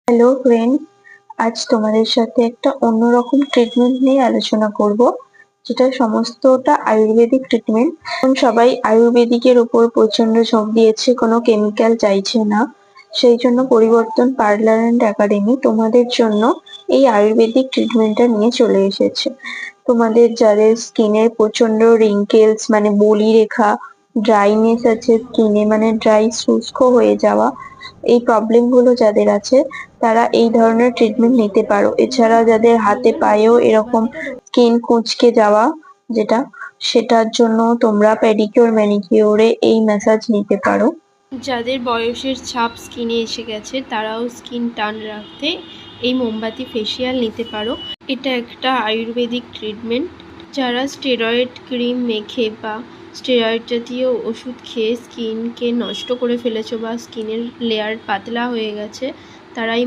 Hello friend, আজ তোমাদের সাথে একটা অন্যরকম ট্রিটমেন্ট নিয়ে আলোচনা করব, যেটা সমস্তটা আয়ুর্বেদিক ট্রিটমেন্ট। এখন সবাই আয়ুর্বেদিকের উপর প্রচন্ড ঝোঁক দিয়েছে, কোনো কেমিক্যাল চাইছে না। সেই জন্য পরিবর্তন পার্লার অ্যান্ড একাডেমি তোমাদের জন্য এই আয়ুর্বেদিক ট্রিটমেন্টটা নিয়ে চলে এসেছে। তোমাদের যাদের স্কিনে প্রচন্ড রিঙ্কেলস মানে বলি রেখা, ড্রাইনেস আছে স্কিনে মানে ড্রাই শুষ্ক হয়ে যাওয়া, এই প্রবলেম গুলো যাদের আছে তারা এই ধরনের ট্রিটমেন্ট নিতে পারো। এছাড়া যাদের হাতে পায়েও এরকম স্কিন কুঁচকে যাওয়া যেটা, সেটার জন্য তোমরা পেডিকিউর ম্যানিকিউরে এই ম্যাসাজ নিতে পারো। যাদের বয়সের ছাপ স্কিনে এসে গেছে তারাও স্কিন টান রাখতে এই মোমবাতি ফেসিয়াল নিতে পারো। এটা একটা আয়ুর্বেদিক ট্রিটমেন্ট। যারা স্টেরয়েড ক্রিম মেখে বা স্টেরয়েড জাতীয় ওষুধ খেয়ে স্কিনকে নষ্ট করে ফেলেছো বা স্কিনের লেয়ার পাতলা হয়ে গেছে, তারা এই